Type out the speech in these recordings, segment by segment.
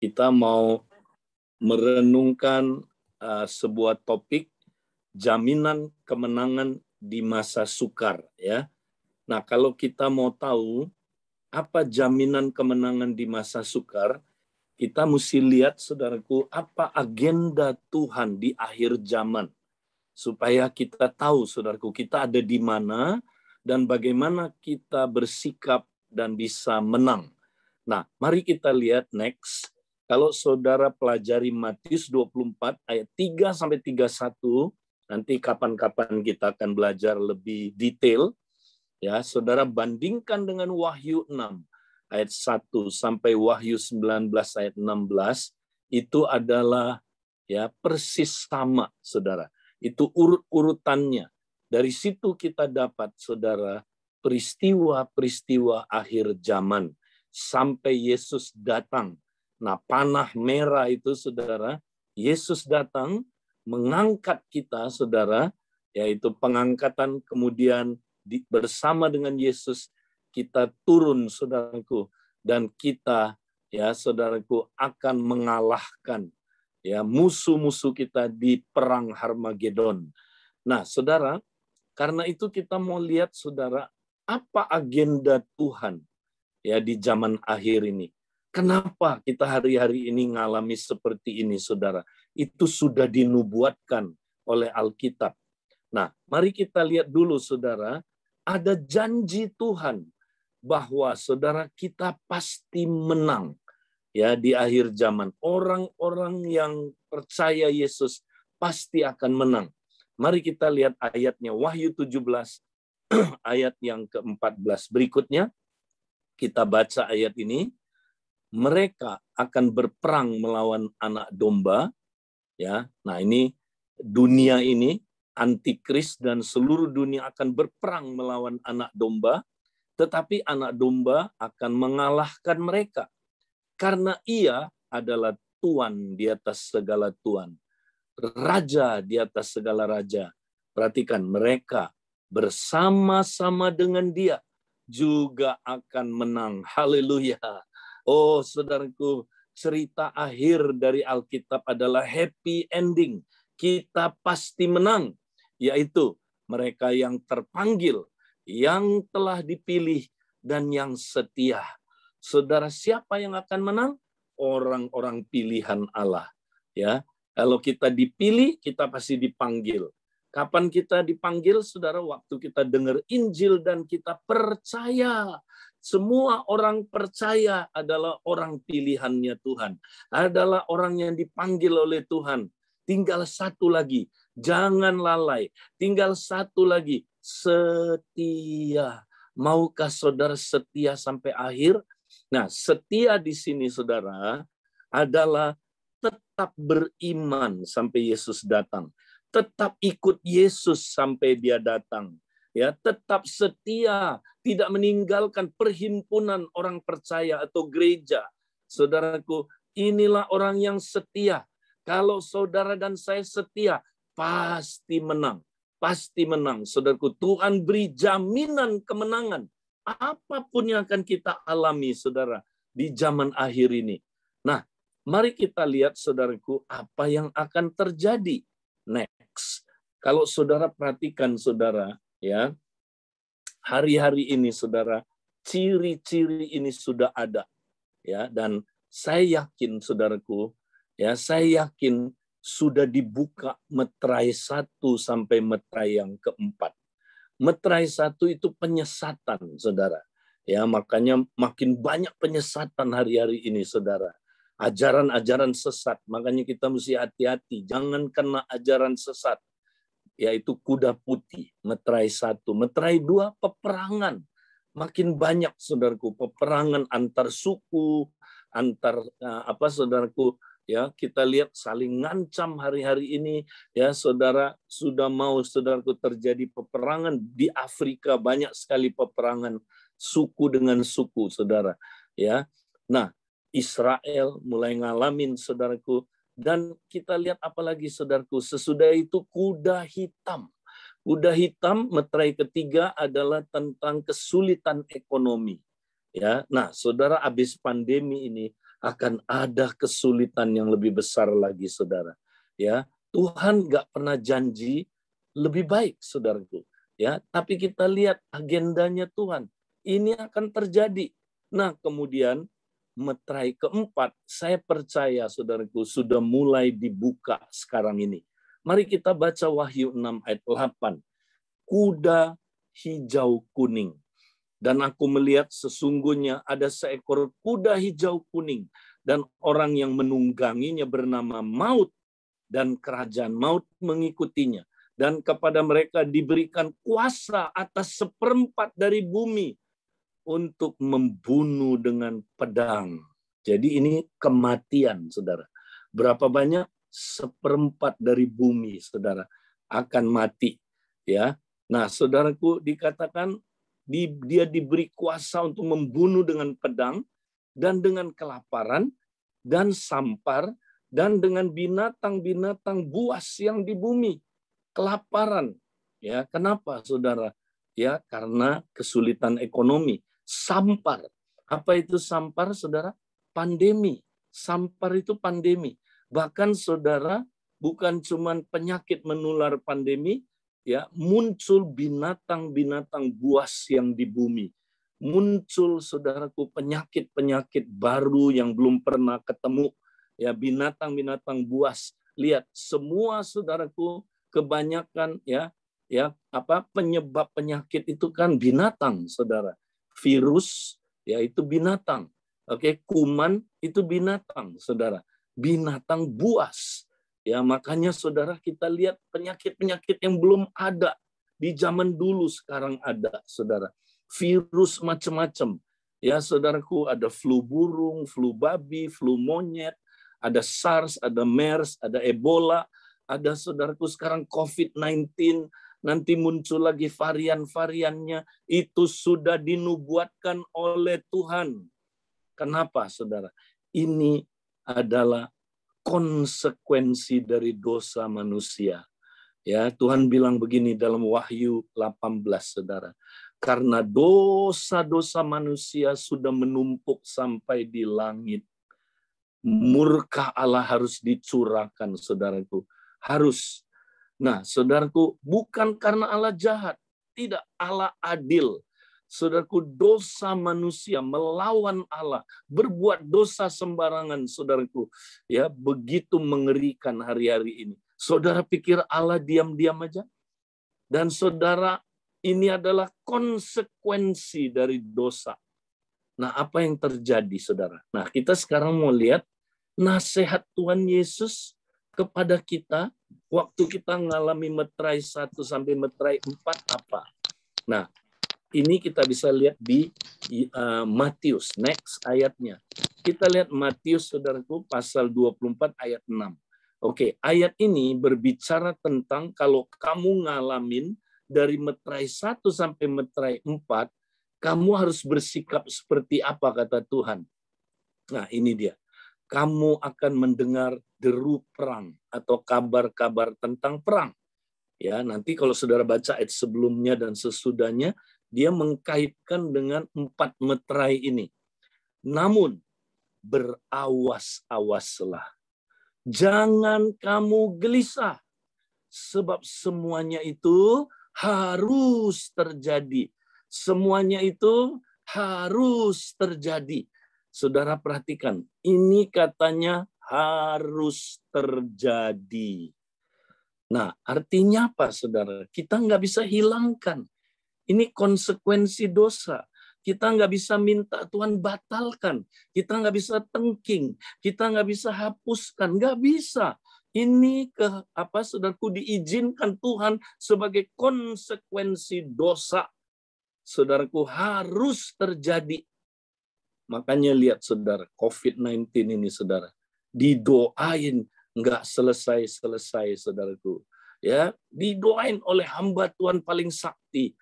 kita mau merenungkan sebuah topik jaminan kemenangan di masa sukar, ya. Nah, kalau kita mau tahu apa jaminan kemenangan di masa sukar, kita mesti lihat, saudaraku, apa agenda Tuhan di akhir zaman. Supaya kita tahu, saudaraku, kita ada di mana dan bagaimana kita bersikap dan bisa menang. Nah, mari kita lihat next. Kalau saudara pelajari Matius 24 ayat 3 sampai 31, nanti kapan-kapan kita akan belajar lebih detail. Ya, saudara bandingkan dengan Wahyu 6 ayat 1 sampai Wahyu 19 ayat 16, itu adalah ya persis sama, saudara. Itu urut-urutannya. Dari situ kita dapat, saudara, peristiwa-peristiwa akhir zaman sampai Yesus datang. Nah, panah merah itu, saudara, Yesus datang mengangkat kita, saudara, yaitu pengangkatan, kemudian bersama dengan Yesus kita turun, saudaraku, dan kita, ya saudaraku, akan mengalahkan ya musuh-musuh kita di perang Harmagedon. Nah, saudara, karena itu kita mau lihat, saudara, apa agenda Tuhan ya di zaman akhir ini. Kenapa kita hari-hari ini ngalami seperti ini, saudara? Itu sudah dinubuatkan oleh Alkitab. Nah, mari kita lihat dulu, saudara, ada janji Tuhan bahwa, saudara, kita pasti menang ya di akhir zaman. Orang-orang yang percaya Yesus pasti akan menang. Mari kita lihat ayatnya, Wahyu 17 ayat yang ke-14 berikutnya. Kita baca ayat ini. Mereka akan berperang melawan anak domba, ya. Nah, ini dunia ini, antikris dan seluruh dunia akan berperang melawan anak domba, tetapi anak domba akan mengalahkan mereka karena ia adalah Tuan di atas segala tuan, Raja di atas segala raja. Perhatikan, mereka bersama-sama dengan dia juga akan menang. Haleluya. Oh, saudaraku, cerita akhir dari Alkitab adalah happy ending. Kita pasti menang, yaitu mereka yang terpanggil, yang telah dipilih, dan yang setia. Saudara, siapa yang akan menang? Orang-orang pilihan Allah. Ya, kalau kita dipilih, kita pasti dipanggil. Kapan kita dipanggil, saudara? Waktu kita dengar Injil dan kita percaya. Semua orang percaya adalah orang pilihannya Tuhan. Adalah orang yang dipanggil oleh Tuhan. Tinggal satu lagi, jangan lalai. Tinggal satu lagi, setia. Maukah saudara setia sampai akhir? Nah, setia di sini, saudara, adalah tetap beriman sampai Yesus datang. Tetap ikut Yesus sampai dia datang. Ya, tetap setia, tidak meninggalkan perhimpunan orang percaya atau gereja. Saudaraku, inilah orang yang setia. Kalau saudara dan saya setia, pasti menang. Pasti menang. Saudaraku, Tuhan beri jaminan kemenangan. Apapun yang akan kita alami, saudara, di zaman akhir ini. Nah, mari kita lihat, saudaraku, apa yang akan terjadi next. Kalau saudara perhatikan, saudara, ya, hari-hari ini, saudara, ciri-ciri ini sudah ada, ya, dan saya yakin, saudaraku, ya, saya yakin sudah dibuka meterai 1 sampai meterai yang keempat. Meterai 1 itu penyesatan, saudara. Ya, makanya makin banyak penyesatan hari-hari ini, saudara. Ajaran-ajaran sesat, makanya kita mesti hati-hati, jangan kena ajaran sesat. Yaitu kuda putih, meterai 1. Meterai 2, peperangan. Makin banyak, saudaraku, peperangan antar suku, antar saudaraku, ya, kita lihat saling ngancam hari-hari ini, ya, saudara, sudah mau, saudaraku, terjadi peperangan di Afrika, banyak sekali peperangan suku dengan suku, saudara, ya. Nah, Israel mulai ngalamin, saudaraku. Dan kita lihat apalagi, saudaraku, sesudah itu kuda hitam. Kuda hitam, meterai ketiga adalah tentang kesulitan ekonomi. Ya, nah, saudara, habis pandemi ini akan ada kesulitan yang lebih besar lagi, saudara. Ya, Tuhan nggak pernah janji lebih baik, saudaraku. Ya, tapi kita lihat agendanya Tuhan. Ini akan terjadi. Nah, kemudian meterai keempat, saya percaya, saudaraku, sudah mulai dibuka sekarang ini. Mari kita baca Wahyu 6 ayat 8. Kuda hijau kuning. Dan aku melihat sesungguhnya ada seekor kuda hijau kuning. Dan orang yang menungganginya bernama Maut. Dan kerajaan maut mengikutinya. Dan kepada mereka diberikan kuasa atas 1/4 dari bumi untuk membunuh dengan pedang. Jadi ini kematian, saudara. Berapa banyak? 1/4 dari bumi, saudara, akan mati. Ya, nah, saudaraku, dikatakan dia diberi kuasa untuk membunuh dengan pedang dan dengan kelaparan dan sampar dan dengan binatang-binatang buas yang di bumi. Kelaparan. Ya, kenapa, saudara? Ya, karena kesulitan ekonomi. Sampar. Apa itu sampar, saudara? Pandemi. Sampar itu pandemi. Bahkan, saudara, bukan cuma penyakit menular pandemi, ya, muncul binatang-binatang buas yang di bumi. Muncul, saudaraku, penyakit-penyakit baru yang belum pernah ketemu. Ya, binatang-binatang buas. Lihat, semua, saudaraku, kebanyakan penyebab penyakit itu kan binatang, saudara. Virus, ya, itu binatang. Oke, kuman itu binatang, saudara. Binatang buas. Ya, makanya, saudara, kita lihat penyakit-penyakit yang belum ada di zaman dulu sekarang ada, saudara. Virus macam-macam. Ya, saudaraku, ada flu burung, flu babi, flu monyet, ada SARS, ada MERS, ada Ebola, ada, saudaraku, sekarang COVID-19, nanti muncul lagi varian-variannya. Itu sudah dinubuatkan oleh Tuhan. Kenapa, saudara? Ini adalah konsekuensi dari dosa manusia. Ya, Tuhan bilang begini dalam Wahyu 18, saudara. Karena dosa-dosa manusia sudah menumpuk sampai di langit, murka Allah harus dicurahkan, saudaraku. Harus. Nah, saudaraku, bukan karena Allah jahat. Tidak, Allah adil. Saudaraku, dosa manusia melawan Allah, berbuat dosa sembarangan, saudaraku. Ya, begitu mengerikan hari-hari ini. Saudara pikir Allah diam-diam aja? Dan saudara, ini adalah konsekuensi dari dosa. Nah, apa yang terjadi, saudara? Nah, kita sekarang mau lihat nasihat Tuhan Yesus kepada kita waktu kita mengalami meterai 1 sampai meterai 4 apa? Nah, ini kita bisa lihat di Matius, next ayatnya. Kita lihat Matius, saudaraku, pasal 24 ayat 6. Oke, ayat ini berbicara tentang kalau kamu ngalamin dari meterai 1 sampai meterai 4, kamu harus bersikap seperti apa, kata Tuhan. Nah, ini dia. Kamu akan mendengar deru perang atau kabar-kabar tentang perang. Ya, nanti kalau saudara baca ayat sebelumnya dan sesudahnya, dia mengkaitkan dengan 4 meterai ini. Namun, berawas-awaslah. Jangan kamu gelisah, sebab semuanya itu harus terjadi. Semuanya itu harus terjadi. Saudara perhatikan, ini katanya harus terjadi. Nah, artinya apa, saudara? Kita nggak bisa hilangkan. Ini konsekuensi dosa. Kita nggak bisa minta Tuhan batalkan. Kita nggak bisa tengking. Kita nggak bisa hapuskan. Nggak bisa. Ini saudaraku, diizinkan Tuhan sebagai konsekuensi dosa. Saudaraku, harus terjadi. Makanya lihat, saudara, COVID-19 ini, saudara, didoain nggak selesai-selesai, saudaraku. Ya, didoain oleh hamba Tuhan paling sakti.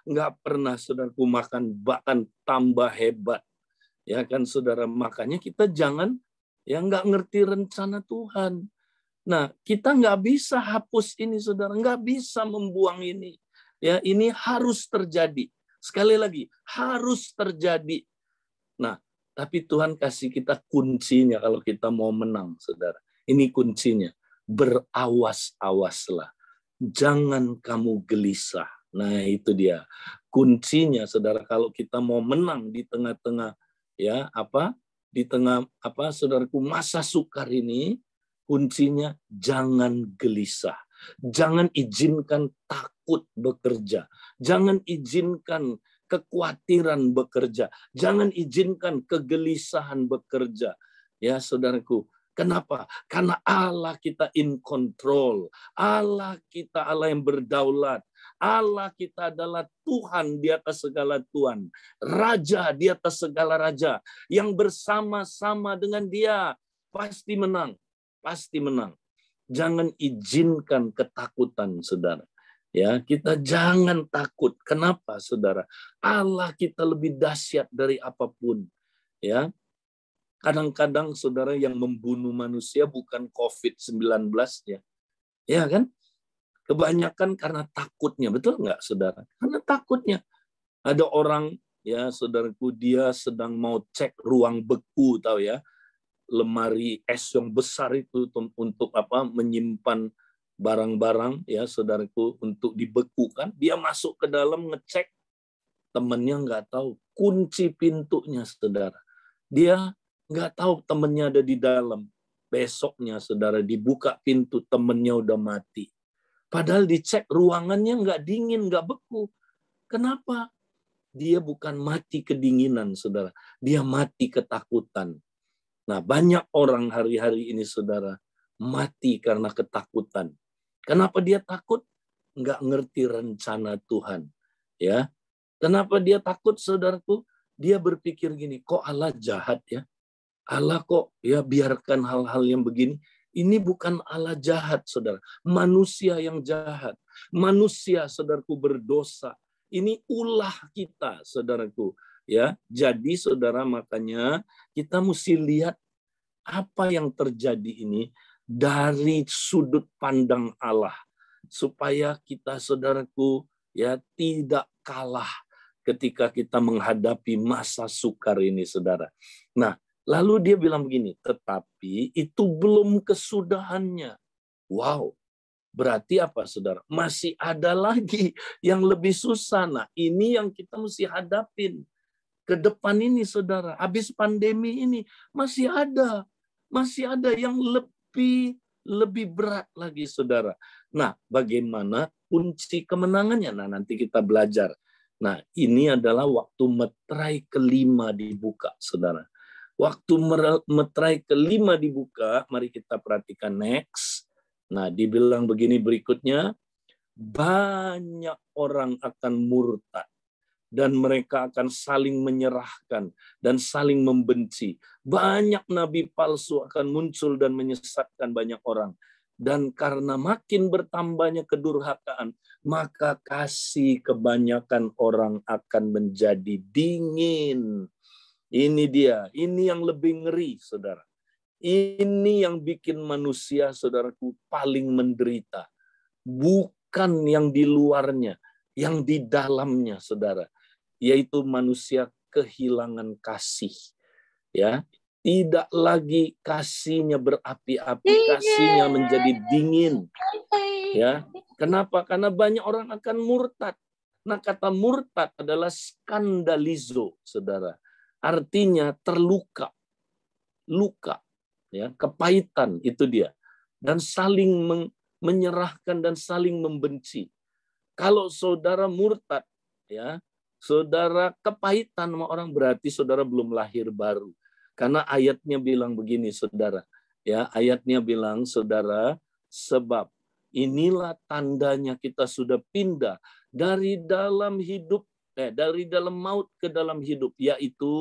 Nggak pernah, saudaraku, makan bahkan tambah hebat. Ya kan, saudara, makanya kita jangan nggak ngerti rencana Tuhan. Nah, kita nggak bisa hapus ini, saudara, nggak bisa membuang ini. Ya, ini harus terjadi. Sekali lagi, harus terjadi. Nah, Tapi Tuhan kasih kita kuncinya kalau kita mau menang, saudara. Ini kuncinya. Berawas-awaslah. Jangan kamu gelisah. Nah, itu dia. Kuncinya, saudara, kalau kita mau menang di tengah-tengah di tengah saudaraku, masa sukar ini, kuncinya jangan gelisah. Jangan izinkan takut bekerja. Jangan izinkan kekhawatiran bekerja. Jangan izinkan kegelisahan bekerja. Ya, saudaraku. Kenapa? Karena Allah kita in control. Allah kita Allah yang berdaulat. Allah kita adalah Tuhan di atas segala Tuhan. Raja di atas segala raja. Yang bersama-sama dengan Dia pasti menang. Pasti menang. Jangan izinkan ketakutan, saudara. Ya, kita jangan takut. Kenapa, saudara? Allah kita lebih dahsyat dari apapun. Ya, kadang-kadang saudara yang membunuh manusia bukan COVID-19 ya. Ya kan? Kebanyakan karena takutnya, betul nggak, saudara? Karena takutnya. Ada orang, ya saudaraku, dia sedang mau cek ruang beku, tahu ya? Lemari es yang besar itu untuk menyimpan barang-barang, ya saudaraku, untuk dibekukan. Dia masuk ke dalam ngecek, temannya nggak tahu kunci pintunya, saudara. Dia nggak tahu temannya ada di dalam. Besoknya, saudara, dibuka pintu, temannya udah mati. Padahal dicek ruangannya nggak dingin, nggak beku. Kenapa? Dia bukan mati kedinginan, saudara. Dia mati ketakutan. Nah, banyak orang hari-hari ini, saudara, mati karena ketakutan. Kenapa dia takut? Nggak ngerti rencana Tuhan. Ya, kenapa dia takut, saudaraku? Dia berpikir gini, kok Allah jahat ya? Allah kok ya biarkan hal-hal yang begini? Ini bukan Allah jahat, saudara. Manusia yang jahat. Manusia, saudaraku, berdosa. Ini ulah kita, saudaraku. Ya, jadi saudara, makanya kita mesti lihat apa yang terjadi ini dari sudut pandang Allah, supaya kita, saudaraku, ya tidak kalah ketika kita menghadapi masa sukar ini, saudara. Nah, lalu dia bilang begini, tetapi itu belum kesudahannya. Wow, berarti apa, saudara? Masih ada lagi yang lebih susah. Nah, ini yang kita mesti hadapin ke depan ini, saudara. Habis pandemi ini masih ada yang lebih berat lagi, saudara. Nah, bagaimana kunci kemenangannya? Nah, nanti kita belajar. Nah, ini adalah waktu meterai kelima dibuka, saudara. Waktu meterai kelima dibuka, mari kita perhatikan next. Nah, dibilang begini berikutnya, banyak orang akan murtad. Dan mereka akan saling menyerahkan dan saling membenci. Banyak nabi palsu akan muncul dan menyesatkan banyak orang. Dan karena makin bertambahnya kedurhakaan, maka kasih kebanyakan orang akan menjadi dingin. Ini dia, ini yang lebih ngeri, saudara. Ini yang bikin manusia, saudaraku, paling menderita. Bukan yang di luarnya, yang di dalamnya, saudara. Yaitu manusia kehilangan kasih. Ya, tidak lagi kasihnya berapi-api, kasihnya menjadi dingin. Ya, kenapa? Karena banyak orang akan murtad. Nah, kata murtad adalah skandalizo, saudara. Artinya terluka, luka, ya, kepahitan, itu dia. Dan saling menyerahkan dan saling membenci. Kalau saudara murtad, ya, saudara kepahitan sama orang, berarti saudara belum lahir baru. Karena ayatnya bilang begini, saudara. Ya, ayatnya bilang, saudara, sebab inilah tandanya kita sudah pindah dari dalam hidup, dari dalam maut ke dalam hidup, yaitu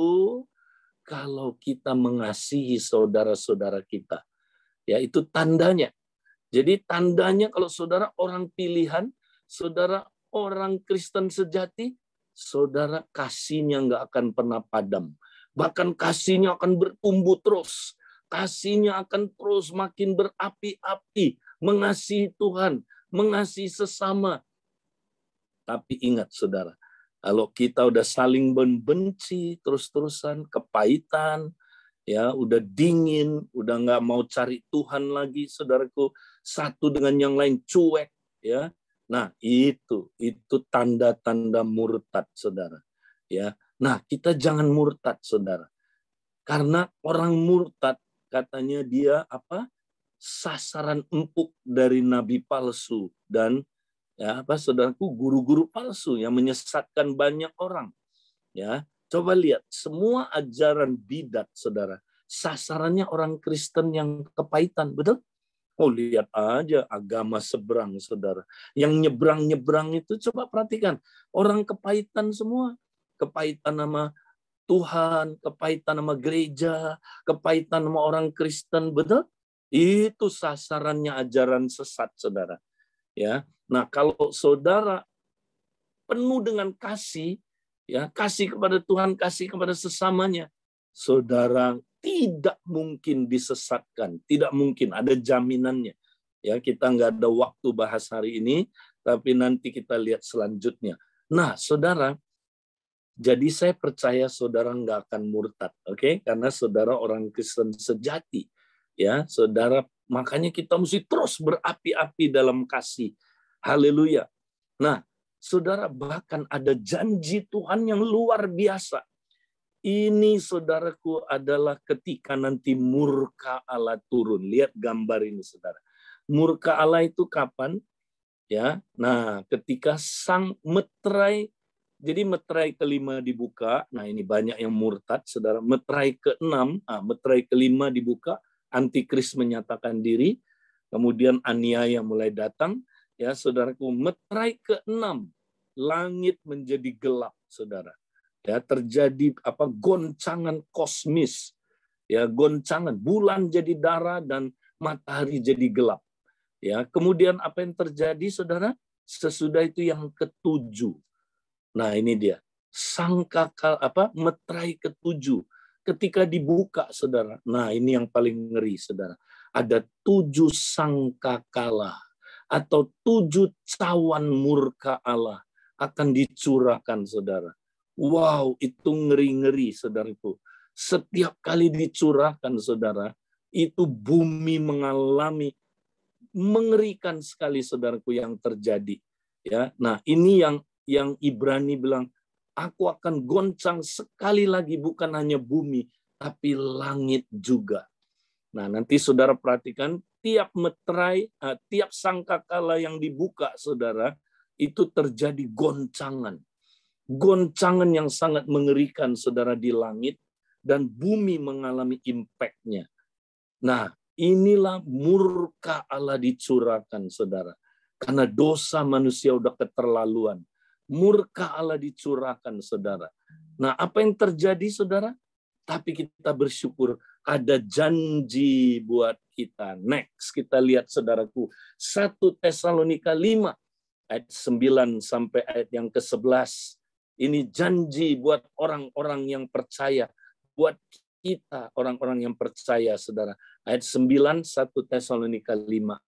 kalau kita mengasihi saudara-saudara kita. Ya, itu tandanya. Jadi tandanya kalau saudara orang pilihan, saudara orang Kristen sejati, saudara kasihnya nggak akan pernah padam. Bahkan kasihnya akan bertumbuh terus. Kasihnya akan terus makin berapi-api. Mengasihi Tuhan, mengasihi sesama. Tapi ingat, saudara, Kalau kita udah saling membenci terus-terusan, kepahitan, ya udah dingin, udah nggak mau cari Tuhan lagi, saudaraku, satu dengan yang lain cuek, ya. Nah, itu tanda-tanda murtad, saudara. Ya. Nah, kita jangan murtad, saudara. Karena orang murtad katanya dia apa? Sasaran empuk dari nabi palsu dan ya apa saudaraku guru-guru palsu yang menyesatkan banyak orang. Ya, coba lihat semua ajaran bidat, saudara. Sasarannya orang Kristen yang kepahitan, betul? Oh, lihat aja agama seberang, saudara. Yang nyebrang-nyebrang itu coba perhatikan. Orang kepahitan semua. Kepahitan nama Tuhan, kepahitan nama gereja, kepahitan nama orang Kristen, betul? Itu sasarannya ajaran sesat, saudara. Ya, nah kalau saudara penuh dengan kasih, ya kasih kepada Tuhan, kasih kepada sesamanya, saudara tidak mungkin disesatkan, tidak mungkin, ada jaminannya. Ya, kita nggak ada waktu bahas hari ini, tapi nanti kita lihat selanjutnya. Nah, saudara, jadi saya percaya saudara nggak akan murtad, oke? Karena saudara orang Kristen sejati, ya, saudara. Makanya kita mesti terus berapi-api dalam kasih. Haleluya. Nah, saudara, bahkan ada janji Tuhan yang luar biasa. Ini, saudaraku, adalah ketika nanti murka Allah turun. Lihat gambar ini, saudara. Murka Allah itu kapan? Ya, nah, ketika sang meterai, jadi meterai kelima dibuka. Nah, ini banyak yang murtad, saudara. Meterai keenam, meterai kelima dibuka. Antikris menyatakan diri. Kemudian aniaya mulai datang. Ya, saudaraku, meterai keenam, langit menjadi gelap, saudara. Ya, terjadi apa goncangan kosmis. Ya, goncangan bulan jadi darah dan matahari jadi gelap. Ya, kemudian apa yang terjadi, saudara? Sesudah itu yang ketujuh. Nah, ini dia. Sangkakala meterai ketujuh. Ketika dibuka, saudara. Nah, ini yang paling ngeri, saudara. Ada 7 sangkakala atau 7 cawan murka Allah akan dicurahkan, saudara. Wow, itu ngeri-ngeri, saudaraku. Setiap kali dicurahkan, saudara, itu bumi mengalami mengerikan sekali, saudaraku, yang terjadi. Ya, nah ini yang Ibrani bilang, aku akan goncang sekali lagi bukan hanya bumi, tapi langit juga. Nah, nanti saudara perhatikan tiap meterai, tiap sangkakala yang dibuka, saudara, itu terjadi goncangan. Goncangan yang sangat mengerikan, saudara, di langit, dan bumi mengalami impact-nya. Nah, inilah murka Allah dicurahkan, saudara. Karena dosa manusia udah keterlaluan. Murka Allah dicurahkan, saudara. Nah, apa yang terjadi, saudara? Tapi kita bersyukur ada janji buat kita. Next, kita lihat, saudaraku. 1 Tesalonika 5, ayat 9 sampai ayat yang ke-11. Ini janji buat orang-orang yang percaya. Buat kita, orang-orang yang percaya, saudara. Ayat 9, 1 Tesalonika 5.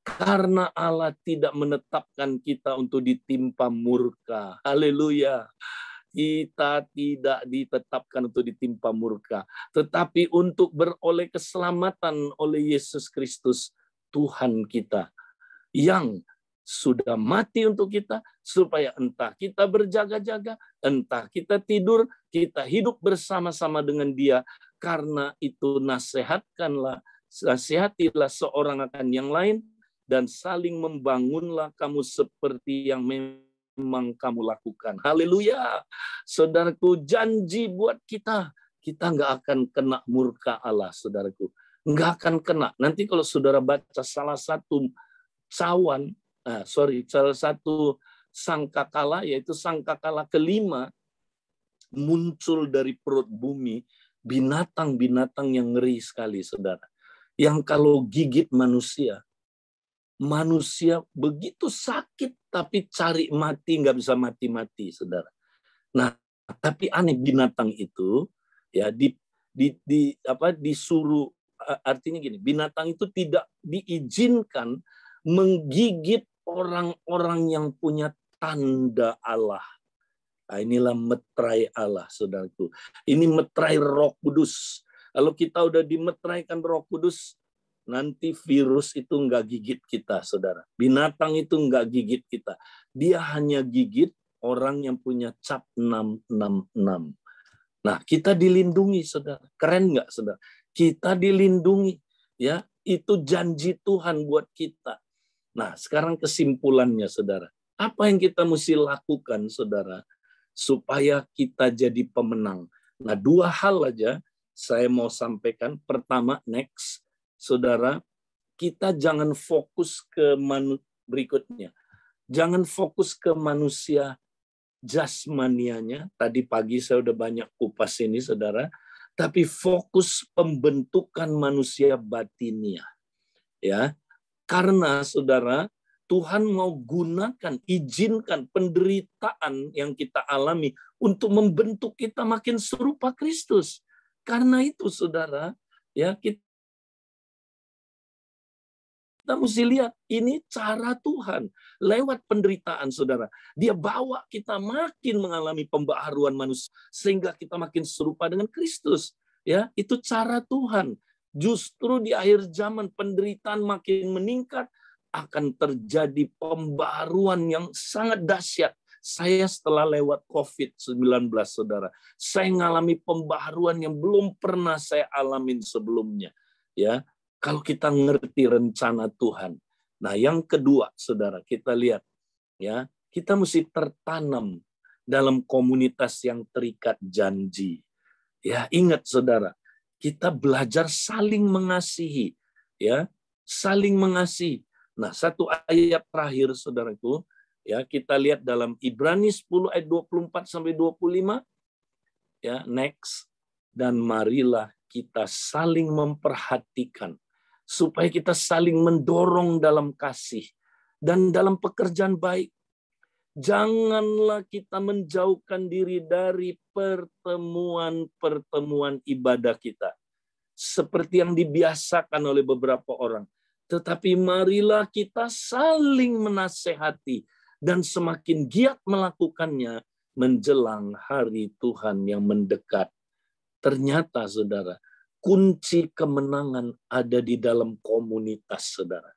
Karena Allah tidak menetapkan kita untuk ditimpa murka. Haleluya. Kita tidak ditetapkan untuk ditimpa murka, tetapi untuk beroleh keselamatan oleh Yesus Kristus, Tuhan kita, yang sudah mati untuk kita, supaya entah kita berjaga-jaga, entah kita tidur, kita hidup bersama-sama dengan Dia. Karena itu nasihatilah seorang akan yang lain, dan saling membangunlah kamu seperti yang memang kamu lakukan. Haleluya. Saudaraku, janji buat kita nggak akan kena murka Allah, saudaraku. Nggak akan kena. Nanti kalau saudara baca salah satu salah satu sangkakala, yaitu sangkakala kelima, muncul dari perut bumi binatang-binatang yang ngeri sekali, saudara. Yang kalau gigit manusia begitu sakit, tapi cari mati nggak bisa mati-mati, saudara. Nah, tapi aneh, binatang itu ya disuruh, artinya gini, binatang itu tidak diizinkan menggigit orang-orang yang punya tanda Allah. Nah, inilah meterai Allah, saudaraku. Ini meterai Roh Kudus. Kalau kita udah dimeteraikan Roh Kudus, nanti virus itu nggak gigit kita, saudara. Binatang itu nggak gigit kita. Dia hanya gigit orang yang punya cap 666. Nah, kita dilindungi, saudara. Keren nggak, saudara? Kita dilindungi. Ya, itu janji Tuhan buat kita. Nah, sekarang kesimpulannya, saudara. Apa yang kita mesti lakukan, saudara, supaya kita jadi pemenang? Nah, 2 hal aja saya mau sampaikan. Pertama, next, saudara, kita jangan fokus ke berikutnya. Jangan fokus ke manusia jasmanianya. Tadi pagi saya udah banyak kupas ini, saudara. Tapi fokus pembentukan manusia batinia. Ya, karena saudara, Tuhan mau gunakan, izinkan penderitaan yang kita alami untuk membentuk kita makin serupa Kristus. Karena itu, saudara, ya kita mesti lihat ini cara Tuhan lewat penderitaan, saudara. Dia bawa kita makin mengalami pembaharuan manusia sehingga kita makin serupa dengan Kristus. Ya, itu cara Tuhan. Justru di akhir zaman penderitaan makin meningkat, akan terjadi pembaharuan yang sangat dahsyat. Saya setelah lewat COVID-19, saudara, saya mengalami pembaharuan yang belum pernah saya alamin sebelumnya. Ya, kalau kita ngerti rencana Tuhan. Nah, yang kedua, saudara, kita lihat, ya, kita mesti tertanam dalam komunitas yang terikat janji. Ya, ingat, saudara, kita belajar saling mengasihi, ya, saling mengasihi. Nah, satu ayat terakhir, saudaraku, ya, kita lihat dalam Ibrani 10 ayat 24 sampai 25. Ya, next. Dan marilah kita saling memperhatikan supaya kita saling mendorong dalam kasih dan dalam pekerjaan baik. Janganlah kita menjauhkan diri dari pertemuan-pertemuan ibadah kita seperti yang dibiasakan oleh beberapa orang. Tetapi marilah kita saling menasehati dan semakin giat melakukannya menjelang hari Tuhan yang mendekat. Ternyata, saudara, kunci kemenangan ada di dalam komunitas, saudara.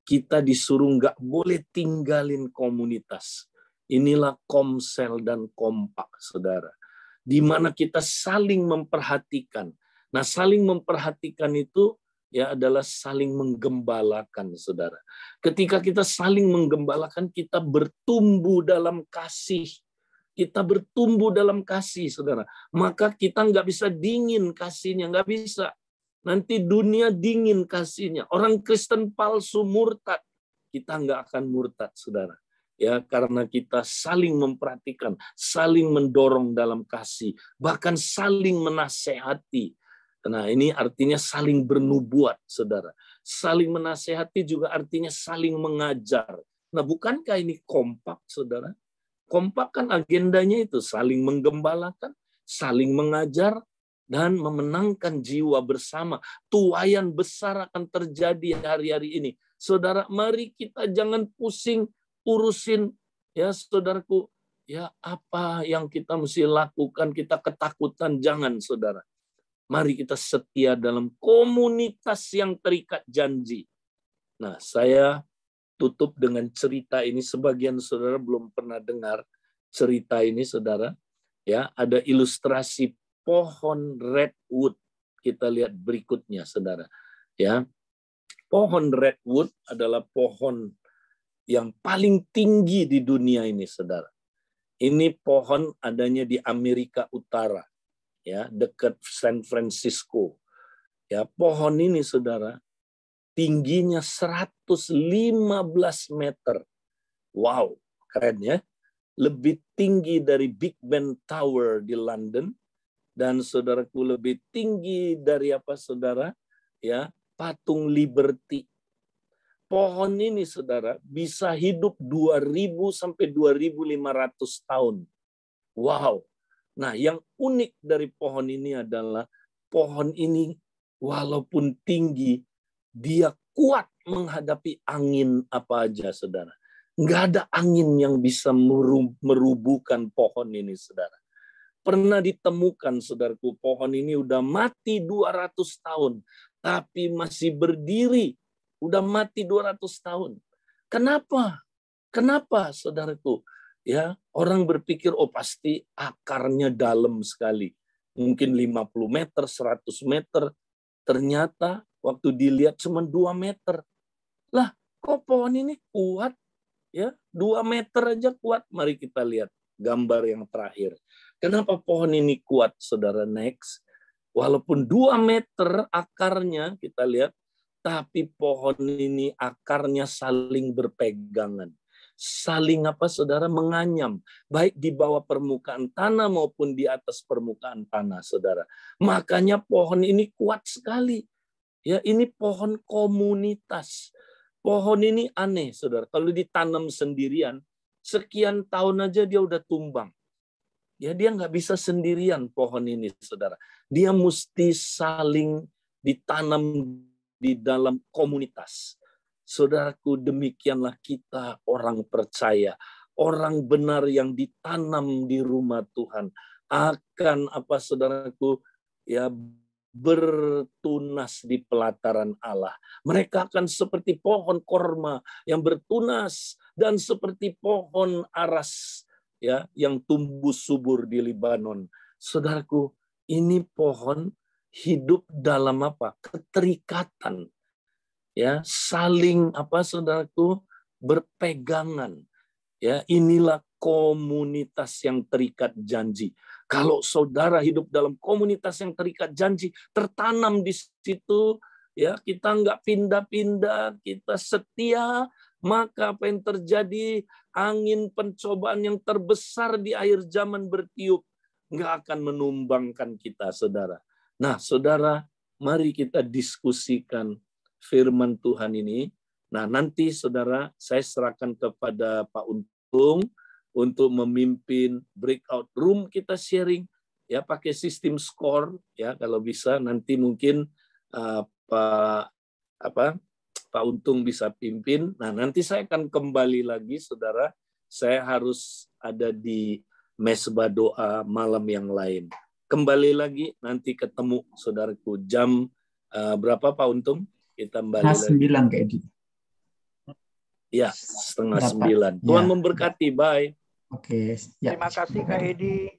Kita disuruh nggak boleh tinggalin komunitas. Inilah komsel dan kompak, saudara. Di mana kita saling memperhatikan. Nah, saling memperhatikan itu ya adalah saling menggembalakan, saudara. Ketika kita saling menggembalakan, kita bertumbuh dalam kasih. Kita bertumbuh dalam kasih, saudara. Maka kita nggak bisa dingin kasihnya, nggak bisa. Nanti dunia dingin kasihnya. Orang Kristen palsu murtad. Kita nggak akan murtad, saudara. Ya, karena kita saling memperhatikan, saling mendorong dalam kasih, bahkan saling menasehati. Nah, ini artinya saling bernubuat, saudara. Saling menasehati juga artinya saling mengajar. Nah, bukankah ini kompak, saudara? Kompak kan agendanya itu saling menggembalakan, saling mengajar, dan memenangkan jiwa bersama. Tuaian besar akan terjadi hari-hari ini. Saudara, mari kita jangan pusing urusin, ya saudaraku, ya apa yang kita mesti lakukan, kita ketakutan, jangan, saudara. Mari kita setia dalam komunitas yang terikat janji. Nah, saya tutup dengan cerita ini. Sebagian saudara belum pernah dengar cerita ini, saudara. Ya, ada ilustrasi pohon redwood. Kita lihat berikutnya, saudara. Ya, pohon redwood adalah pohon yang paling tinggi di dunia ini, saudara. Ini pohon adanya di Amerika Utara. Ya, dekat San Francisco. Ya, pohon ini, saudara, tingginya 115 meter. Wow, keren ya. Lebih tinggi dari Big Ben Tower di London, dan saudaraku lebih tinggi dari apa, saudara? Ya, patung Liberty. Pohon ini, saudara, bisa hidup 2000 sampai 2500 tahun. Wow. Nah, yang unik dari pohon ini adalah pohon ini walaupun tinggi, dia kuat menghadapi angin apa aja, saudara. Nggak ada angin yang bisa merubuhkan pohon ini, saudara. Pernah ditemukan, saudaraku, pohon ini udah mati 200 tahun, tapi masih berdiri. Udah mati 200 tahun. Kenapa? Kenapa, saudaraku? Ya, orang berpikir, oh pasti akarnya dalam sekali. Mungkin 50 meter, 100 meter. Ternyata waktu dilihat cuma 2 meter. Lah, kok pohon ini kuat? Ya, 2 meter aja kuat. Mari kita lihat gambar yang terakhir. Kenapa pohon ini kuat, saudara? Next. Walaupun 2 meter akarnya, kita lihat, tapi pohon ini akarnya saling berpegangan. Saling apa, saudara? Menganyam. Baik di bawah permukaan tanah maupun di atas permukaan tanah, saudara. Makanya pohon ini kuat sekali. Ya, ini pohon komunitas. Pohon ini aneh, saudara. Kalau ditanam sendirian, sekian tahun aja dia udah tumbang. Ya, dia nggak bisa sendirian pohon ini, saudara. Dia mesti saling ditanam di dalam komunitas. Saudaraku, demikianlah kita orang percaya. Orang benar yang ditanam di rumah Tuhan akan apa, saudaraku, ya bertunas di pelataran Allah. Mereka akan seperti pohon korma yang bertunas dan seperti pohon aras ya yang tumbuh subur di Libanon. Saudaraku, ini pohon hidup dalam apa? Keterikatan. Ya, saling apa, saudaraku, berpegangan. Ya, inilah komunitas yang terikat janji. Kalau saudara hidup dalam komunitas yang terikat janji, tertanam di situ, ya kita nggak pindah-pindah, kita setia, maka apa yang terjadi? Angin pencobaan yang terbesar di akhir zaman bertiup, nggak akan menumbangkan kita, saudara. Nah, saudara, mari kita diskusikan firman Tuhan ini. Nah, nanti saudara, saya serahkan kepada Pak Untung untuk memimpin breakout room, kita sharing ya pakai sistem skor ya, kalau bisa nanti mungkin Pak Untung bisa pimpin. Nah, nanti saya akan kembali lagi, saudara. Saya harus ada di mesbah doa malam yang lain. Kembali lagi, nanti ketemu, saudaraku, jam berapa, Pak Untung? Kita kembali lagi. 9 Kak Edi. Ya, 8:30. Tuhan memberkati. Bye. Oke. Ya. Terima kasih Kak Edi.